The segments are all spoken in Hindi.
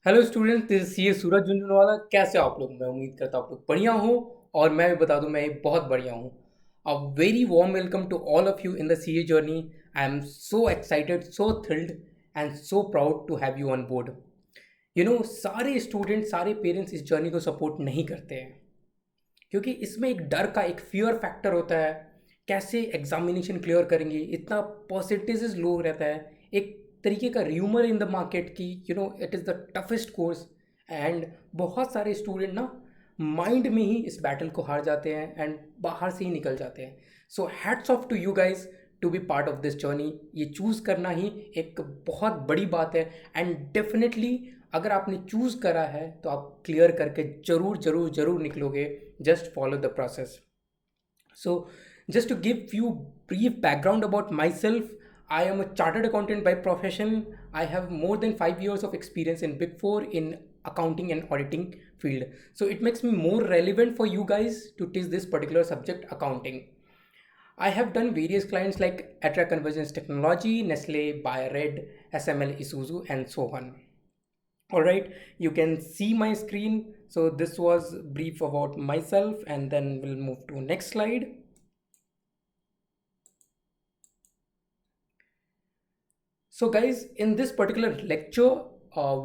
हेलो स्टूडेंट, दिस सी ए सूरज झुंझुनवाला। कैसे हो आप लोग? मैं उम्मीद करता हूँ आप लोग बढ़िया हो। और मैं भी बता दूं, मैं बहुत बढ़िया हूँ। A very warm welcome to all of you in the C A journey. I am so excited, so thrilled and so proud to have you on board. सारे स्टूडेंट, सारे पेरेंट्स इस जर्नी को सपोर्ट नहीं करते हैं, क्योंकि इसमें एक डर का, एक फियर फैक्टर होता है। कैसे एग्जामिनेशन क्लियर करेंगे, इतना परसेंटेजेस लो रहता है। एक तरीके का र्यूमर इन द मार्केट की it is the toughest course. And बहुत सारे स्टूडेंट ना माइंड में ही इस बैटल को हार जाते हैं एंड बाहर से ही निकल जाते हैं। So hats off to you guys to be part of this journey. ये चूज़ करना ही एक बहुत बड़ी बात है। एंड डेफिनेटली अगर आपने चूज़ करा है तो आप क्लियर करके ज़रूर ज़रूर ज़रूर निकलोगे। Just follow the process. So, just to give you brief background about myself, I am a chartered accountant by profession. I have more than 5 years of experience in Big Four in accounting and auditing field. So it makes me more relevant for you guys to teach this particular subject, accounting. I have done various clients like Atra Convergence Technology, Nestle, Bio-Red, SML, Isuzu, and so on. All right, you can see my screen. So this was brief about myself, and then we'll move to next slide. So guys, in this particular lecture,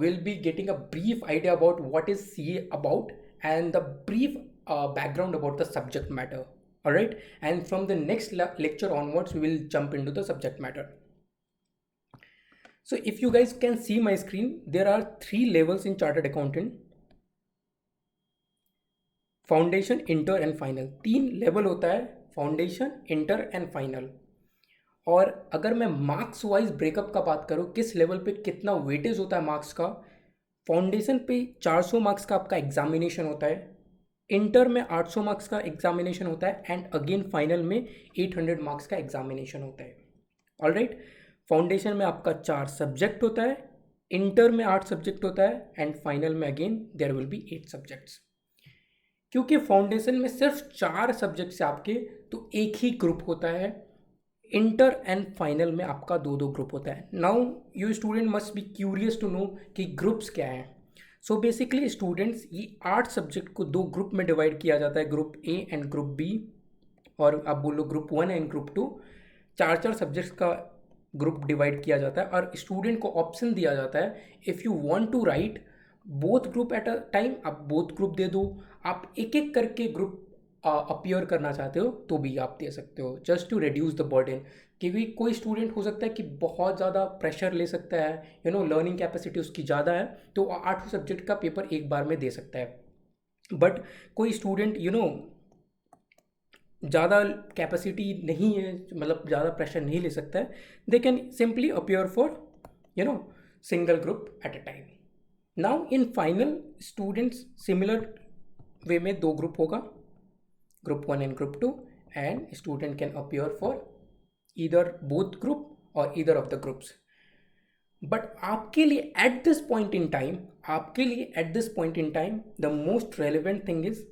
we'll be getting a brief idea about what is CA about and the brief background about the subject matter. All right, and from the next lecture onwards, we will jump into the subject matter. So if you guys can see my screen, there are 3 levels in chartered accountant: foundation, inter and final. 3 level होता है: फाउंडेशन, इंटर एंड फाइनल। और अगर मैं मार्क्स वाइज ब्रेकअप का बात करूँ, किस लेवल पे कितना वेटेज होता है मार्क्स का, फाउंडेशन पे 400 मार्क्स का आपका एग्जामिनेशन होता है, इंटर में 800 मार्क्स का एग्जामिनेशन होता है, एंड अगेन फाइनल में 800 मार्क्स का एग्जामिनेशन होता है। ऑल राइट, फाउंडेशन में आपका 4 सब्जेक्ट होता है, इंटर में 8 सब्जेक्ट होता है, एंड फाइनल में again there will be 8 subjects. क्योंकि फाउंडेशन में सिर्फ 4 सब्जेक्ट्स आपके, तो एक ही ग्रुप होता है। इंटर एंड फाइनल में आपका 2-2 ग्रुप होता है। Now you student must be curious to know कि ग्रुप्स क्या हैं। सो बेसिकली स्टूडेंट्स, ये 8 सब्जेक्ट को 2 ग्रुप में डिवाइड किया जाता है, group A and group B, और आप बोलो ग्रुप 1 एंड ग्रुप 2। 4-4 सब्जेक्ट्स का ग्रुप डिवाइड किया जाता है, और स्टूडेंट को ऑप्शन दिया जाता है, if you want to write both group at a time, आप बोथ ग्रुप दे दो। आप एक एक करके ग्रुप अपीयर करना चाहते हो तो भी आप दे सकते हो, just to reduce the burden. क्योंकि कोई स्टूडेंट हो सकता है कि बहुत ज़्यादा प्रेशर ले सकता है, लर्निंग कैपेसिटी उसकी ज़्यादा है, तो 8 सब्जेक्ट का पेपर एक बार में दे सकता है। बट कोई स्टूडेंट ज़्यादा कैपेसिटी नहीं है, मतलब ज़्यादा प्रेशर नहीं ले सकता है, they can simply appear for you know single group at a time. Now in final, students similar way में 2 ग्रुप होगा, group 1 and group 2, and student can appear for either both group or either of the groups. But आपके लिए at this point in time, आपके लिए at this point in time the most relevant thing is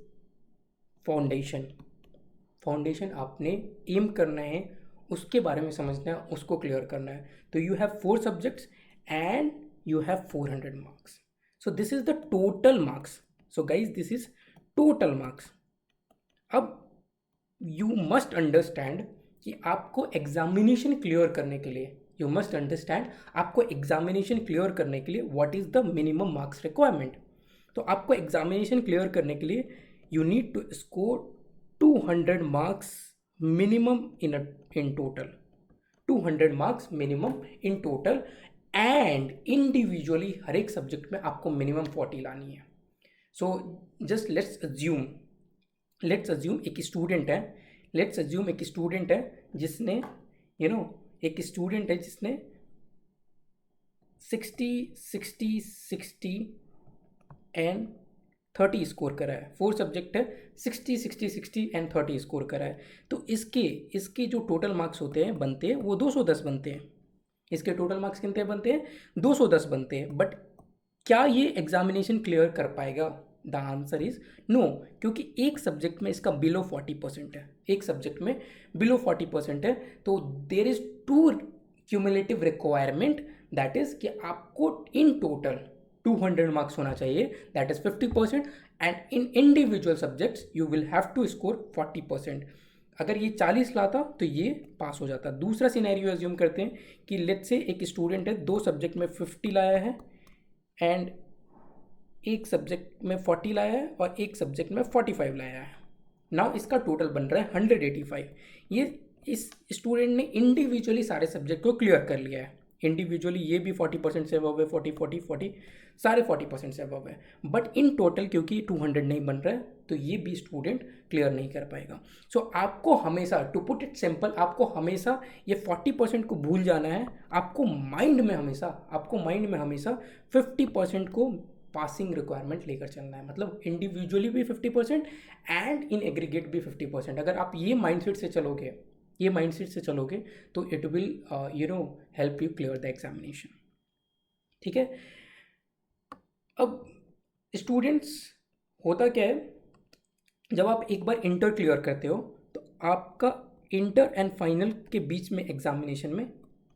foundation. Foundation आपने एम करना है, उसके बारे में समझना है, उसको क्लियर करना है। तो you have 4 subjects and you have 400 marks. So this is the total marks. So guys, this is total marks. अब यू मस्ट अंडरस्टैंड कि आपको एग्जामिनेशन क्लियर करने के लिए, यू मस्ट अंडरस्टैंड आपको एग्जामिनेशन क्लियर करने के लिए what is the minimum marks requirement. तो आपको एग्जामिनेशन क्लियर करने के लिए you need to score 200 marks minimum in total. 200 marks minimum in total, and individually हर एक सब्जेक्ट में आपको मिनिमम 40 लानी है। सो जस्ट लेट्स अज्यूम एक स्टूडेंट है, जिसने यू नो एक स्टूडेंट है जिसने 60 60 60 एंड 30 स्कोर करा है। 4 सब्जेक्ट है, 60 60 60 एंड 30 स्कोर करा है। तो इसके इसके जो टोटल मार्क्स होते हैं, बनते हैं वो 210 बनते हैं। इसके टोटल मार्क्स कितने बनते हैं? 210 बनते हैं। बट क्या ये एग्जामिनेशन क्लियर कर पाएगा? द आंसर इज नो, क्योंकि एक सब्जेक्ट में इसका बिलो 40% है, एक सब्जेक्ट में बिलो 40% है। तो there is two cumulative requirement, that is कि आपको इन टोटल 200 मार्क्स होना चाहिए, that is 50%, and in individual subjects you will have to score 40%। अगर ये 40 लाता तो ये पास हो जाता। दूसरा सिनेरियो एज्यूम करते हैं कि लेट्स से एक स्टूडेंट है, 2 सब्जेक्ट में 50 लाया है एंड एक सब्जेक्ट में 40 लाया है और एक सब्जेक्ट में 45 लाया है। नाउ इसका टोटल बन रहा है 185। ये इस स्टूडेंट ने इंडिविजुअली सारे सब्जेक्ट को क्लियर कर लिया है। इंडिविजुअली ये भी 40% से अबव है, 40 सारे 40% से अबव है, बट इन टोटल क्योंकि 200 नहीं बन रहा है तो ये भी स्टूडेंट क्लियर नहीं कर पाएगा। सो आपको हमेशा, टू पुट इट सिंपल, आपको हमेशा ये 40% को भूल जाना है। आपको माइंड में हमेशा 50% को पासिंग रिक्वायरमेंट लेकर चलना है, मतलब इंडिविजुअली भी 50% एंड इन एग्रीगेट भी 50%। अगर आप ये माइंडसेट से चलोगे तो it will help you clear the examination. ठीक है। अब स्टूडेंट्स, होता क्या है, जब आप एक बार इंटर क्लियर करते हो तो आपका इंटर एंड फाइनल के बीच में एग्जामिनेशन में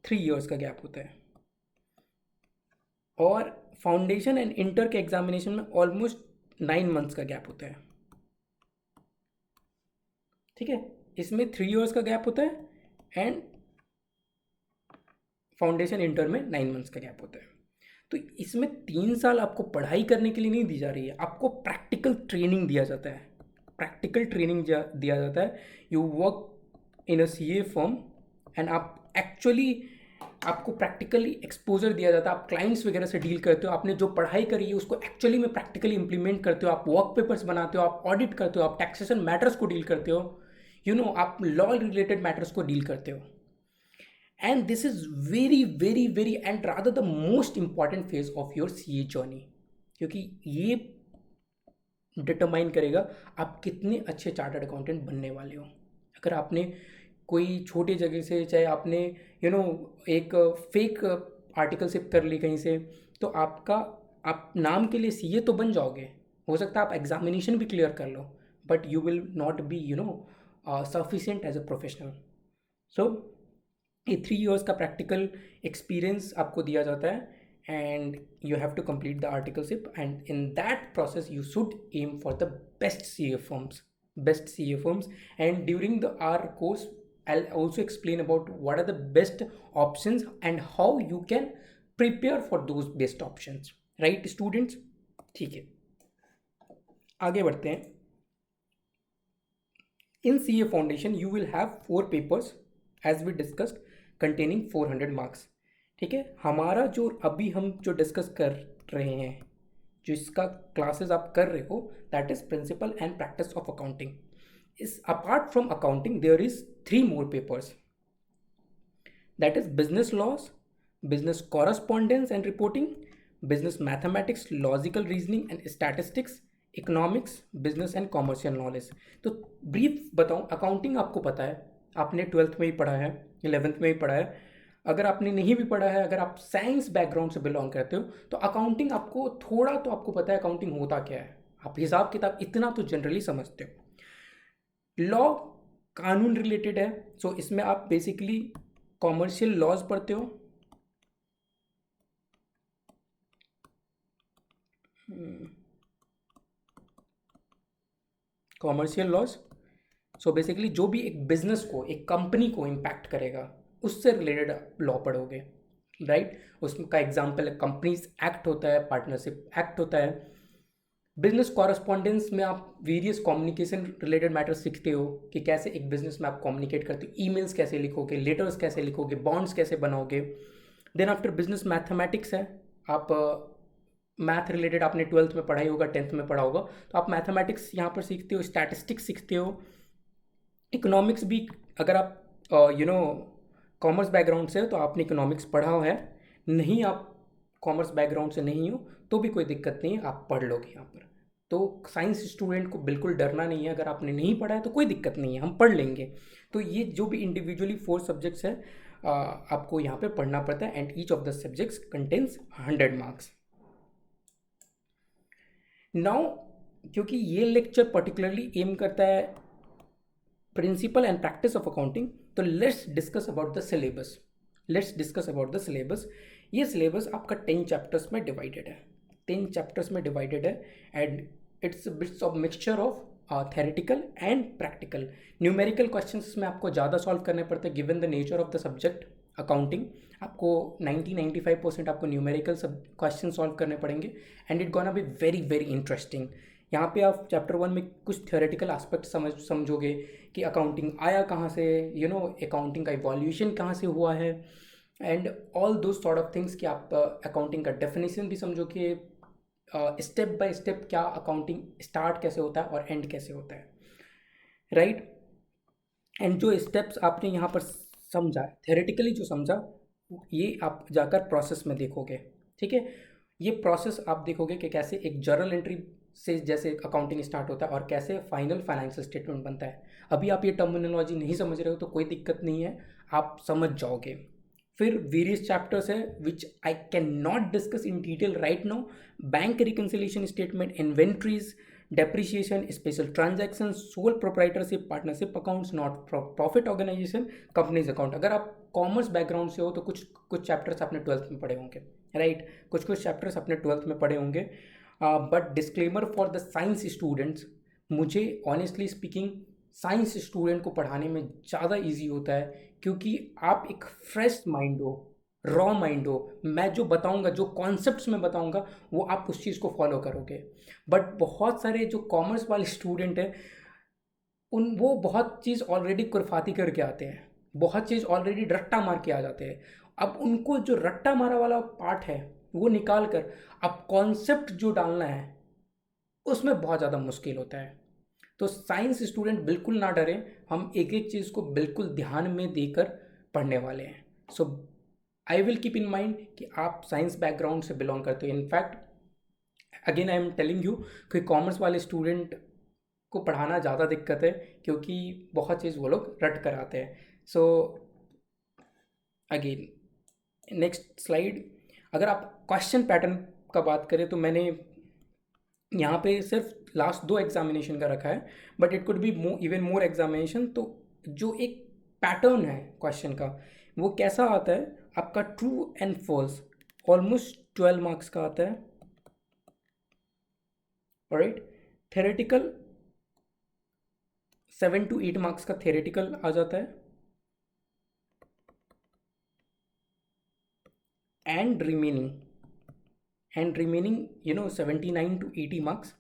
3 इयर्स का गैप होता है, और फाउंडेशन एंड इंटर के एग्जामिनेशन में ऑलमोस्ट 9 मंथ्स का गैप होता है। ठीक है, इसमें 3 इयर्स का गैप होता है एंड फाउंडेशन इंटर में 9 मंथ्स का गैप होता है। तो इसमें 3 साल आपको पढ़ाई करने के लिए नहीं दी जा रही है, आपको प्रैक्टिकल ट्रेनिंग दिया जाता है। दिया जाता है। You work in a CA firm and आप एक्चुअली, आपको प्रैक्टिकली एक्सपोजर दिया जाता है। आप क्लाइंट्स वगैरह से डील करते हो, आपने जो पढ़ाई करी है उसको एक्चुअली में प्रैक्टिकली इंप्लीमेंट करते हो, आप वर्क पेपर्स बनाते हो, आप ऑडिट करते हो, आप टैक्सेशन मैटर्स को डील करते हो, आप लॉ रिलेटेड मैटर्स को डील करते हो। And this is very very very and rather the most important phase of your CA journey, क्योंकि ये डिटरमाइन करेगा आप कितने अच्छे चार्टर्ड अकाउंटेंट बनने वाले हो। अगर आपने कोई छोटी जगह से, चाहे आपने एक फेक आर्टिकलशिप कर ली कहीं से, तो आप नाम के लिए सीए तो बन जाओगे, हो सकता है आप एग्जामिनेशन भी क्लियर कर लो, but you will not be sufficient as a professional. So ये 3 इयर्स का प्रैक्टिकल एक्सपीरियंस आपको दिया जाता है and you have to complete the articleship, and in that process you should aim for the best CA firms. And during our course I'll also explain about what are the best options and how you can prepare for those best options, right students? ठीक है, आगे बढ़ते हैं। In CA foundation you will have 4 papers as we discussed containing 400 marks। ठीक है, हमारा जो अभी हम जो डिस्कस कर रहे हैं, जो इसका क्लासेस आप कर रहे हो, that is principle and practice of accounting. इस apart from accounting there is 3 more papers, that is business laws, business correspondence and reporting, business mathematics, logical reasoning and statistics, economics, business and commercial knowledge. तो ब्रीफ बताऊं, अकाउंटिंग आपको पता है, आपने 12th में ही पढ़ा है, 11th में ही पढ़ा है। अगर आपने नहीं भी पढ़ा है, अगर आप साइंस बैकग्राउंड से बिलोंग करते हो, तो अकाउंटिंग आपको थोड़ा तो आपको पता है अकाउंटिंग होता क्या है, आप हिसाब किताब इतना तो जनरली समझते हो। लॉ कानून रिलेटेड है, सो इसमें आप बेसिकली कॉमर्शियल लॉज पढ़ते हो, कॉमर्शियल लॉज। सो बेसिकली जो भी एक बिजनेस को, एक कंपनी को इम्पैक्ट करेगा, उससे रिलेटेड लॉ पढ़ोगे, राइट। उसका एग्जाम्पल है कंपनीज एक्ट होता है, पार्टनरशिप एक्ट होता है। बिजनेस कॉरस्पॉन्डेंस में आप वेरियस कम्युनिकेशन रिलेटेड मैटर्स सीखते हो कि कैसे एक बिजनेस में आप कम्युनिकेट करते हो, ईमेल्स कैसे लिखोगे, लेटर्स कैसे लिखोगे, बॉन्ड्स कैसे बनाओगे। देन आफ्टर बिजनेस मैथमेटिक्स है, आप मैथ रिलेटेड आपने 12th में पढ़ाई होगा, 10th में पढ़ा होगा, तो आप मैथमेटिक्स यहाँ पर सीखते हो, स्टैटिस्टिक्स सीखते हो। इकोनॉमिक्स भी, अगर आप कॉमर्स बैकग्राउंड से हो तो आपने इकोनॉमिक्स पढ़ा है, नहीं आप कॉमर्स बैकग्राउंड से नहीं हो तो भी कोई दिक्कत नहीं है, आप पढ़ लोगे यहाँ पर। तो साइंस स्टूडेंट को बिल्कुल डरना नहीं है, अगर आपने नहीं पढ़ा है तो कोई दिक्कत नहीं है, हम पढ़ लेंगे। तो ये जो भी इंडिविजुअली 4 सब्जेक्ट्स है आपको यहाँ पे पढ़ना पड़ता है, and each of the subjects contains 100 marks. Now क्योंकि ये लेक्चर पर्टिकुलरली एम करता है principle and practice of accounting, तो let's discuss about the syllabus. ये सिलेबस आपका 10 चैप्टर्स में डिवाइडेड है। 10 चैप्टर्स में डिवाइडेड है and it's bits of mixture of theoretical and practical. Numerical questions में आपको ज़्यादा सॉल्व करने पड़ते हैं given the nature of the subject accounting. आपको 90-95% आपको न्यूमेरिकल सब क्वेश्चन सॉल्व करने पड़ेंगे and it gonna be very very interesting. यहाँ पे आप चैप्टर 1 में कुछ थ्योरेटिकल एस्पेक्ट समझोगे कि अकाउंटिंग आया कहाँ से, अकाउंटिंग का इवोल्यूशन कहाँ से हुआ है एंड ऑल दो सॉर्ट ऑफ थिंग्स कि आप अकाउंटिंग का डेफिनेशन भी समझोगे, स्टेप बाय स्टेप क्या अकाउंटिंग स्टार्ट कैसे होता है और एंड कैसे होता है, राइट। एंड जो स्टेप्स आपने यहाँ पर समझा, थेरेटिकली जो समझा, ये आप जाकर प्रोसेस में देखोगे, ठीक है। ये प्रोसेस आप देखोगे कि कैसे एक जर्नल एंट्री से जैसे अकाउंटिंग स्टार्ट होता है और कैसे फाइनल फाइनेंशियल स्टेटमेंट बनता है। अभी आप ये टर्मिनोलॉजी नहीं समझ रहे हो तो कोई दिक्कत नहीं है, आप समझ जाओगे। फिर वेरियस चैप्टर्स है which I can not discuss in detail right now. Bank reconciliation statement, inventories, depreciation, special transaction, sole proprietorship, partnership accounts, not profit organisation, companies account. अगर आप कॉमर्स बैकग्राउंड से हो तो कुछ चैप्टर्स आपने 12th में पढ़े होंगे, राइट। कुछ चैप्टर्स आपने 12th में पढ़े होंगे। But disclaimer for the science students, मुझे ऑनेस्टली स्पीकिंग साइंस स्टूडेंट को पढ़ाने में ज़्यादा इजी होता है क्योंकि आप एक फ्रेश माइंड हो, रॉ माइंड हो। मैं जो बताऊंगा, जो कॉन्सेप्ट्स में बताऊंगा वो आप उस चीज़ को फॉलो करोगे। बट बहुत सारे जो कॉमर्स वाले स्टूडेंट हैं वो बहुत चीज़ ऑलरेडी कुरफाती करके आते हैं, बहुत चीज़ ऑलरेडी रट्टा मार के आ जाते हैं। अब उनको जो रट्टा मारा वाला पार्ट है वो निकाल कर अब कॉन्सेप्ट जो डालना है उसमें बहुत ज़्यादा मुश्किल होता है। तो साइंस स्टूडेंट बिल्कुल ना डरें, हम एक एक चीज़ को बिल्कुल ध्यान में देकर पढ़ने वाले हैं। So I will keep in mind कि आप साइंस बैकग्राउंड से बिलोंग करते हो। In fact again I am telling you कि कॉमर्स वाले स्टूडेंट को पढ़ाना ज़्यादा दिक्कत है क्योंकि बहुत चीज़ वो लोग रट कर आते हैं। So again next slide. अगर आप क्वेश्चन पैटर्न का बात करें तो मैंने यहाँ पे सिर्फ लास्ट 2 एग्जामिनेशन का रखा है, but it could be even more examination. तो जो एक पैटर्न है क्वेश्चन का वो कैसा आता है, आपका true and false almost 12 marks का आता है, राइट। थेरेटिकल 7 to 8 मार्क्स का थेरेटिकल आ जाता है एंड रिमेनिंग 79 to 80 मार्क्स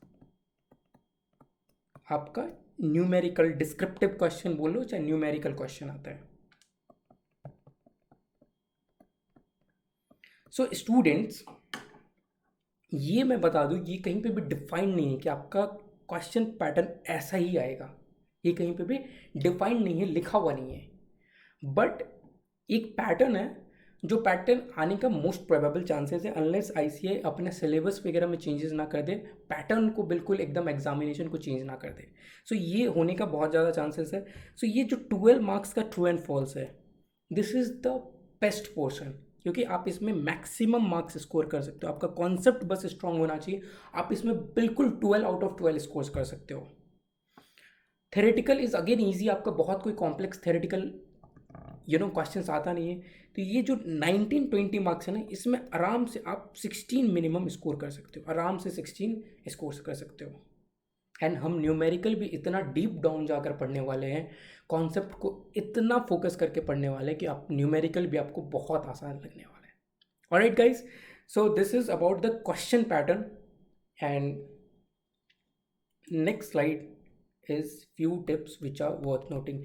आपका न्यूमेरिकल डिस्क्रिप्टिव क्वेश्चन बोलो चाहे न्यूमेरिकल क्वेश्चन आता है। सो स्टूडेंट्स, ये मैं बता दूं, ये कहीं पे भी डिफाइंड नहीं है कि आपका क्वेश्चन पैटर्न ऐसा ही आएगा, ये कहीं पे भी डिफाइंड नहीं है, लिखा हुआ नहीं है। बट एक पैटर्न है, जो पैटर्न आने का मोस्ट प्रोबेबल चांसेस है अनलेस आईसीएआई अपने सिलेबस वगैरह में चेंजेस ना कर दे, पैटर्न को बिल्कुल एकदम एग्जामिनेशन को चेंज ना कर दे। सो ये होने का बहुत ज़्यादा चांसेस है। सो ये जो 12 मार्क्स का ट्रू एंड फॉल्स है, this is the best portion क्योंकि आप इसमें मैक्सिमम मार्क्स स्कोर कर सकते हो। आपका कॉन्सेप्ट बस स्ट्रांग होना चाहिए, आप इसमें बिल्कुल 12 out of 12 स्कोर कर सकते हो। थेरेटिकल इज अगेन ईजी, आपका बहुत कोई कॉम्प्लेक्स थेरेटिकल क्वेश्चंस आता नहीं है। तो ये जो 19-20 मार्क्स है ना, इसमें आराम से आप 16 मिनिमम स्कोर कर सकते हो, आराम से 16 स्कोर कर सकते हो। एंड हम न्यूमेरिकल भी इतना डीप डाउन जाकर पढ़ने वाले हैं, कॉन्सेप्ट को इतना फोकस करके पढ़ने वाले हैं कि आप न्यूमेरिकल भी आपको बहुत आसान लगने वाला है। Alright guys, so this is about the question pattern and next slide is few tips which are worth noting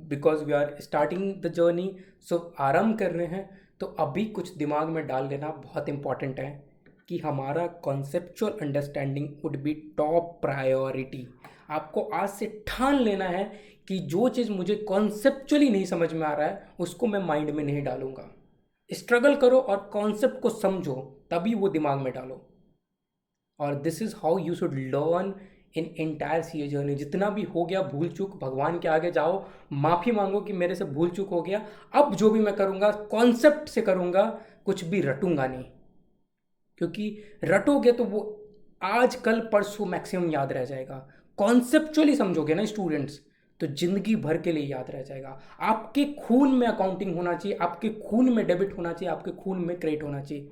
because we are starting the journey। so आरंभ कर रहे हैं तो अभी कुछ दिमाग में डाल लेना बहुत इंपॉर्टेंट है कि हमारा conceptual understanding would be top priority. आपको आज से ठान लेना है कि जो चीज़ मुझे कॉन्सेप्चुअली नहीं समझ में आ रहा है उसको मैं माइंड में नहीं डालूंगा। स्ट्रगल करो और कॉन्सेप्ट को समझो, तभी वो दिमाग में डालो। और this is how you should learn in entire CA journey. जितना भी हो गया भूल चूक, भगवान के आगे जाओ, माफ़ी मांगो कि मेरे से भूल चूक हो गया, अब जो भी मैं करूँगा कॉन्सेप्ट से करूँगा, कुछ भी रटूंगा नहीं। क्योंकि रटोगे तो वो आज कल परसों मैक्सिमम याद रह जाएगा। कॉन्सेप्चुअली समझोगे ना स्टूडेंट्स, तो जिंदगी भर के लिए याद रह जाएगा। आपके खून में अकाउंटिंग होना चाहिए, आपके खून में डेबिट होना चाहिए, आपके खून में क्रेडिट होना चाहिए।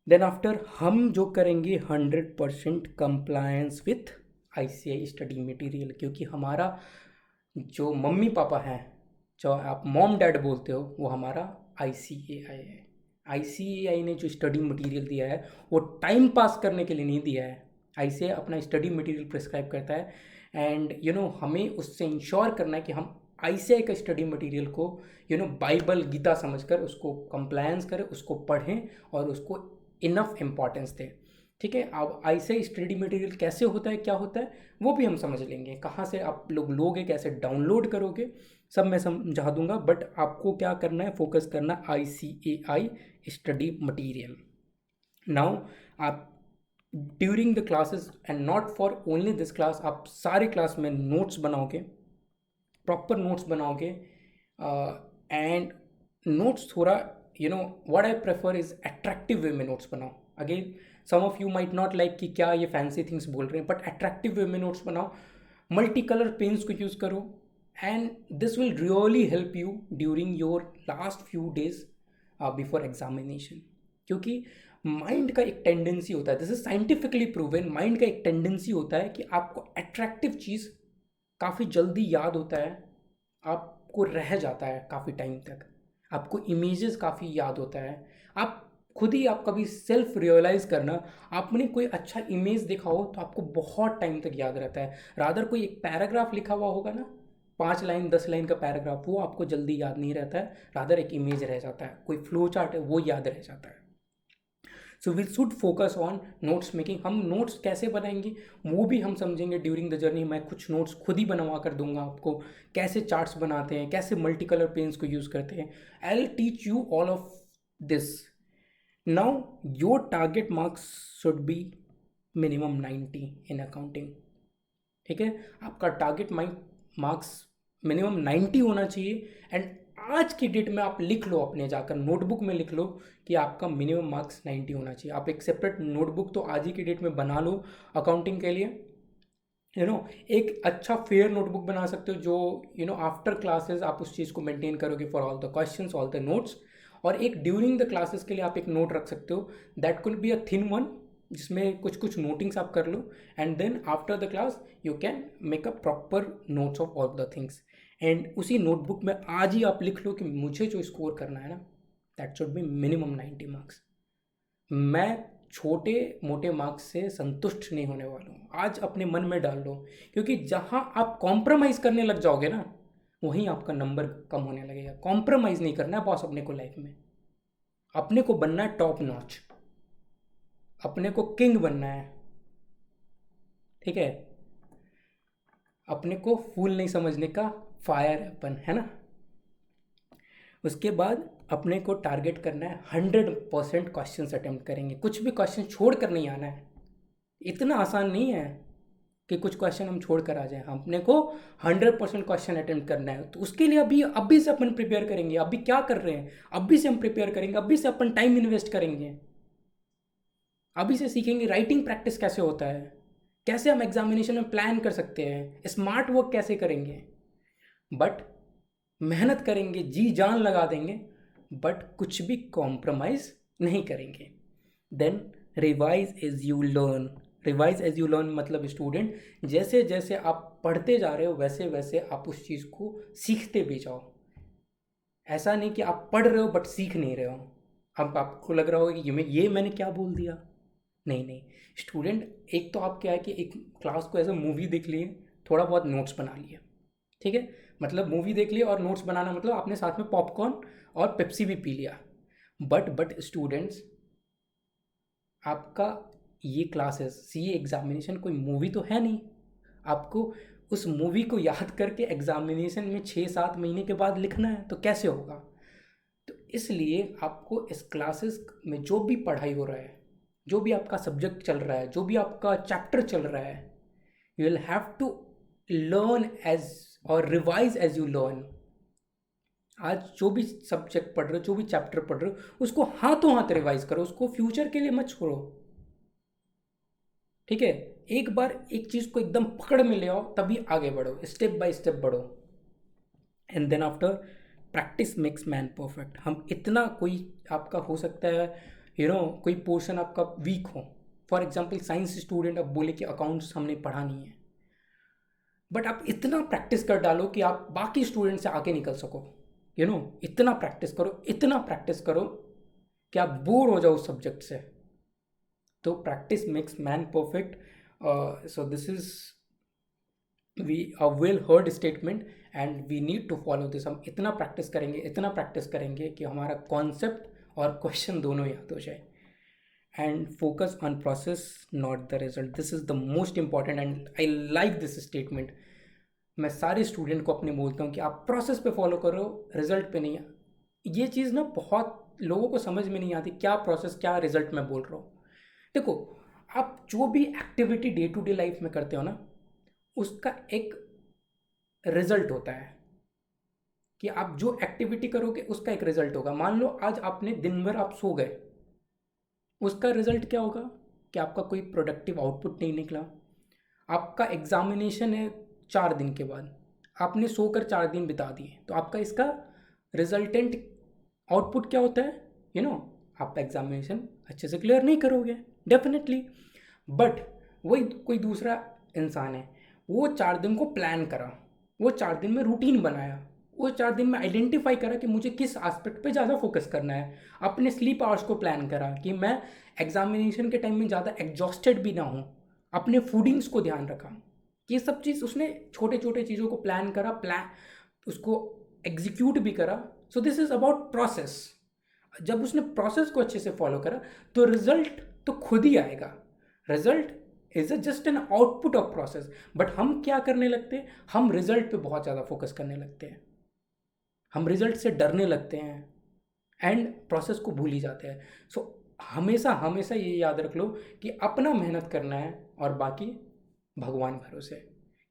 देन आफ्टर हम जो करेंगे 100% compliance with ICAI study material, क्योंकि हमारा जो मम्मी पापा हैं, जो आप मॉम डैड बोलते हो, वो हमारा ICAI है। ICAI ने जो स्टडी मटेरियल दिया है वो टाइम पास करने के लिए नहीं दिया है। ICAI अपना स्टडी मटेरियल प्रिस्क्राइब करता है एंड हमें उससे इंश्योर करना है कि हम ICAI का स्टडी मटेरियल को बाइबल गीता समझकर उसको कंप्लायंस करें, उसको पढ़ें और उसको इनफ इम्पॉर्टेंस दें। ठीक है, अब ICAI स्टडी मटेरियल कैसे होता है, क्या होता है, वो भी हम समझ लेंगे। कहाँ से आप लोग लोगे, कैसे डाउनलोड करोगे, सब मैं समझा दूंगा। बट आपको क्या करना है, फोकस करना ICAI स्टडी मटेरियल। नाउ आप during the classes and not for only this class, आप सारे क्लास में नोट्स बनाओगे, प्रॉपर नोट्स बनाओगे एंड नोट्स थोड़ा what I prefer is attractive way में नोट्स बनाओ। Again some of you might not like कि क्या ये फैंसी थिंग्स बोल रहे हैं, बट अट्रैक्टिव वे में नोट्स बनाओ, मल्टी कलर पेन्स को यूज़ करो and this will really help you during your last few days before examination. क्योंकि माइंड का एक टेंडेंसी होता है, this is scientifically proven, mind का एक टेंडेंसी होता है कि आपको अट्रैक्टिव चीज़ काफ़ी जल्दी याद होता है, आपको रह जाता है काफ़ी टाइम तक, आपको इमेजेस काफ़ी याद होता है। आप खुद ही आप कभी सेल्फ रियलाइज़ करना, आपने कोई अच्छा इमेज देखा हो तो आपको बहुत टाइम तक याद रहता है। रादर कोई एक पैराग्राफ लिखा हुआ होगा ना, 5 लाइन 10 लाइन का पैराग्राफ, वो आपको जल्दी याद नहीं रहता है, रादर एक इमेज रह जाता है, कोई फ्लो चार्ट है वो याद रह जाता है। So we should focus on notes making. हम नोट्स कैसे बनाएंगे वो भी हम समझेंगे ड्यूरिंग द जर्नी। मैं कुछ नोट्स खुद ही बनवा कर दूंगा आपको, कैसे चार्ट्स बनाते हैं, कैसे मल्टी कलर पेन्स को यूज़ करते हैं। I will teach you all of this. Now your target marks should be minimum 90 in accounting. ठीक है, आपका टारगेट मार्क्स मिनिमम 90 होना चाहिए। एंड आज की डेट में आप लिख लो, अपने जाकर नोटबुक में लिख लो कि आपका मिनिमम मार्क्स 90 होना चाहिए। आप एक सेपरेट नोटबुक तो आज ही की डेट में बना लो अकाउंटिंग के लिए। एक अच्छा फेयर नोटबुक बना सकते हो जो आफ्टर क्लासेस आप उस चीज़ को मेंटेन करोगे for all the questions, all the notes. और एक ड्यूरिंग द क्लासेस के लिए आप एक नोट रख सकते हो, that could be a thin one, जिसमें कुछ कुछ नोटिंग्स आप कर लो and then after the class you can make a proper notes of all the things. And उसी नोटबुक में आज ही आप लिख लो कि मुझे जो स्कोर करना है ना, that should be minimum 90 marks. मैं छोटे मोटे मार्क्स से संतुष्ट नहीं होने वाला हूँ, आज अपने मन में डाल लो। क्योंकि जहाँ आप कॉम्प्रोमाइज़ करने लग जाओगे ना, वहीं आपका नंबर कम होने लगेगा। कॉम्प्रोमाइज़ नहीं करना है बॉस अपने को लाइफ में, अपने को बनना है टॉप नॉच, अपने को किंग बनना है। ठीक है, अपने को फूल नहीं समझने का फायर अपन, है ना। उसके बाद अपने को टारगेट करना है 100% क्वेश्चन अटेम्प्ट करेंगे, कुछ भी क्वेश्चन छोड़ कर नहीं आना है। इतना आसान नहीं है कि कुछ क्वेश्चन हम छोड़ कर आ जाएं, अपने को 100% क्वेश्चन अटेम्प्ट करना है। तो उसके लिए अभी से अपन प्रिपेयर करेंगे। अभी क्या कर रहे हैं, अभी से हम प्रिपेयर करेंगे, अभी से अपन टाइम इन्वेस्ट करेंगे, अभी से सीखेंगे राइटिंग प्रैक्टिस कैसे होता है, कैसे हम एग्जामिनेशन में प्लान कर सकते हैं, स्मार्ट वर्क कैसे करेंगे। बट मेहनत करेंगे, जी जान लगा देंगे, बट कुछ भी कॉम्प्रोमाइज़ नहीं करेंगे। Then revise as you learn. Revise as you learn मतलब स्टूडेंट, जैसे जैसे आप पढ़ते जा रहे हो वैसे वैसे आप उस चीज़ को सीखते भी जाओ। ऐसा नहीं कि आप पढ़ रहे हो बट सीख नहीं रहे हो। अब आपको लग रहा होगा कि ये मैंने क्या बोल दिया। नहीं नहीं स्टूडेंट, एक तो आप क्या है कि एक क्लास को एज अ मूवी देख लिए, थोड़ा बहुत नोट्स बना लिए। ठीक है, मतलब मूवी देख लिया और नोट्स बनाना मतलब आपने साथ में पॉपकॉर्न और पेप्सी भी पी लिया। बट स्टूडेंट्स, आपका ये क्लासेस CA एग्जामिनेशन कोई मूवी तो है नहीं। आपको उस मूवी को याद करके एग्जामिनेशन में 6-7 महीने के बाद लिखना है, तो कैसे होगा। तो इसलिए आपको इस क्लासेस में जो भी पढ़ाई हो रहा है, जो भी आपका सब्जेक्ट चल रहा है, जो भी आपका चैप्टर चल रहा है, you will have to learn as और रिवाइज एज यू लर्न। आज जो भी सब्जेक्ट पढ़ रहे हो, जो भी चैप्टर पढ़ रहे हो, उसको हाथों हाथ रिवाइज करो, उसको फ्यूचर के लिए मत छोड़ो। ठीक है, एक बार एक चीज़ को एकदम पकड़ में ले आओ, तभी आगे बढ़ो, स्टेप बाय स्टेप बढ़ो। And then after practice makes man perfect. हम इतना कोई आपका हो सकता है कोई पोर्शन आपका वीक हो, फॉर एग्जाम्पल साइंस स्टूडेंट अब बोले कि अकाउंट्स हमने पढ़ा नहीं है, बट आप इतना प्रैक्टिस कर डालो कि आप बाकी स्टूडेंट से आगे निकल सको, इतना प्रैक्टिस करो कि आप बोर हो जाओ उस सब्जेक्ट से। तो practice makes man perfect. So this is a well heard statement and we need to follow this। हम इतना प्रैक्टिस करेंगे कि हमारा कॉन्सेप्ट और क्वेश्चन दोनों याद हो जाए। And focus on process not the result, this is the most important and I like this statement. मैं सारे स्टूडेंट को अपने बोलता हूँ कि आप प्रोसेस पे फॉलो करो, रिजल्ट पे नहीं। ये चीज़ ना बहुत लोगों को समझ में नहीं आती, क्या प्रोसेस क्या रिजल्ट मैं बोल रहा हूँ। देखो, आप जो भी activity day to day life में करते हो ना, उसका एक रिजल्ट होता है कि आप जो एक्टिविटी करोगे उसका एक रिजल्ट होगा। मान लो आज आपने दिन भर आप सो गए, उसका रिजल्ट क्या होगा कि आपका कोई प्रोडक्टिव आउटपुट नहीं निकला। आपका एग्जामिनेशन है 4 दिन के बाद, आपने सोकर 4 दिन बिता दिए, तो आपका इसका रिजल्टेंट आउटपुट क्या होता है? आप एग्जामिनेशन अच्छे से क्लियर नहीं करोगे डेफिनेटली। बट वही कोई दूसरा इंसान है, वो 4 दिन को प्लान करा, वो 4 दिन में रूटीन बनाया, वो 4 दिन में आइडेंटिफाई करा कि मुझे किस एस्पेक्ट पे ज़्यादा फोकस करना है, अपने स्लीप आवर्स को प्लान करा कि मैं एग्जामिनेशन के टाइम में ज़्यादा एग्जॉस्टेड भी ना हूँ, अपने फूडिंग्स को ध्यान रखा। ये सब चीज़ उसने छोटे छोटे चीज़ों को प्लान करा, उसको एग्जीक्यूट भी करा। So this is about process. जब उसने प्रोसेस को अच्छे से फॉलो करा तो रिजल्ट तो खुद ही आएगा। Result is just an output of process. But हम क्या करने लगते हैं, हम रिजल्ट पे बहुत ज़्यादा फोकस करने लगते हैं, हम रिजल्ट से डरने लगते हैं एंड प्रोसेस को भूल ही जाते हैं। सो हमेशा हमेशा ये याद रख लो कि अपना मेहनत करना है और बाकी भगवान भरोसे।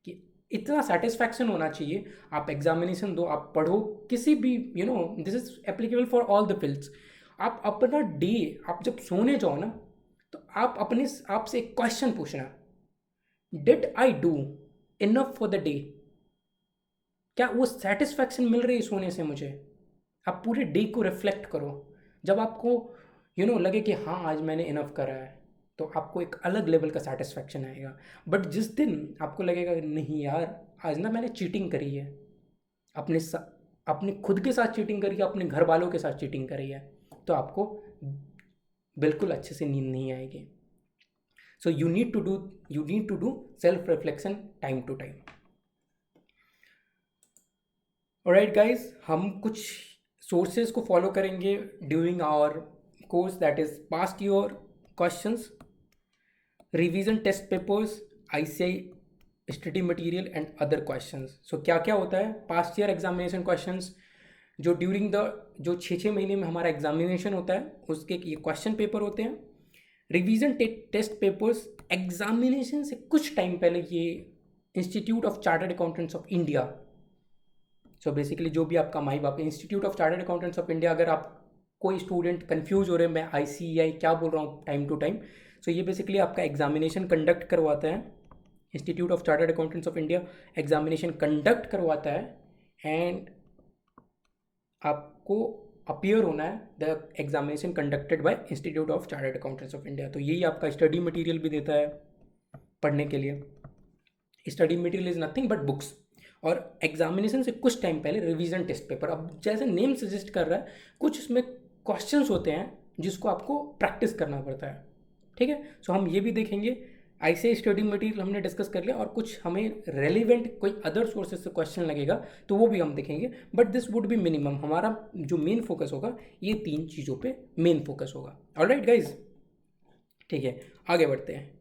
कि इतना सेटिस्फैक्शन होना चाहिए, आप एग्जामिनेशन दो, आप पढ़ो, किसी भी this is applicable for all the fields. आप अपना डे, आप जब सोने जाओ ना, तो आप अपने आप से एक क्वेश्चन पूछना, did I do enough for the day? क्या वो सेटिस्फैक्शन मिल रही है सोने से मुझे? आप पूरे डे को रिफ्लेक्ट करो। जब आपको लगे कि हाँ आज मैंने इनफ करा है, तो आपको एक अलग लेवल का सेटिस्फैक्शन आएगा। बट जिस दिन आपको लगेगा नहीं यार, आज ना मैंने चीटिंग करी है, अपने खुद के साथ चीटिंग करी है, अपने घर वालों के साथ चीटिंग करी है, तो आपको बिल्कुल अच्छे से नींद नहीं आएगी। So you need to do self reflection time to time. Alright guys, हम कुछ सोर्सेज को फॉलो करेंगे during our course, that is past year questions, revision test papers, ICI study material and other questions. So क्या क्या होता है, पास्ट ईयर एग्जामिनेशन क्वेश्चंस जो ड्यूरिंग द जो 6 महीने में हमारा एग्जामिनेशन होता है उसके ये क्वेश्चन पेपर होते हैं। रिवीजन टेस्ट पेपर्स एग्जामिनेशन से कुछ टाइम पहले ये institute of chartered accountants of India, so basically जो भी आपका माई बाप institute of chartered accountants of India, अगर आप कोई स्टूडेंट कंफ्यूज हो रहे हैं मैं ICI क्या बोल रहा हूँ टाइम टू टाइम, सो ये बेसिकली आपका एग्जामिनेशन कंडक्ट करवाता है। Institute of chartered accountants of India examination conduct करवाता है एंड आपको अपीयर होना है the examination conducted by institute of chartered accountants of India. तो यही आपका स्टडी मटेरियल भी देता है पढ़ने के लिए। Study material is nothing but books, और एग्जामिनेशन से कुछ टाइम पहले रिवीजन टेस्ट पेपर। अब जैसे नेम सजेस्ट कर रहा है, कुछ इसमें क्वेश्चंस होते हैं जिसको आपको प्रैक्टिस करना पड़ता है, ठीक है। सो हम ये भी देखेंगे। ICI स्टडी मटेरियल हमने डिस्कस कर लिया, और कुछ हमें रेलिवेंट कोई अदर सोर्सेज से क्वेश्चन लगेगा तो वो भी हम देखेंगे, but this would be minimum. हमारा जो मेन फोकस होगा ये 3 चीज़ों पे मेन फोकस होगा। ऑलराइट गाइज, ठीक है, आगे बढ़ते हैं।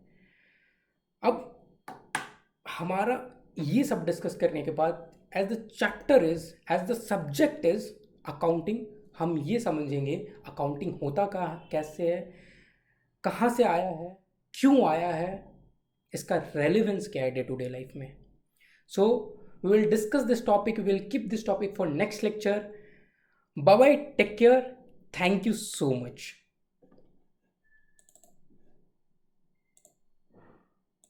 अब हमारा ये सब डिस्कस करने के बाद as the subject is accounting, हम ये समझेंगे अकाउंटिंग होता कैसे है, कहाँ से आया है, क्यों आया है, इसका रेलिवेंस क्या है डे टू डे लाइफ में। So we will discuss this topic, we will keep this topic for next lecture. Bye bye, take care, thank you so much.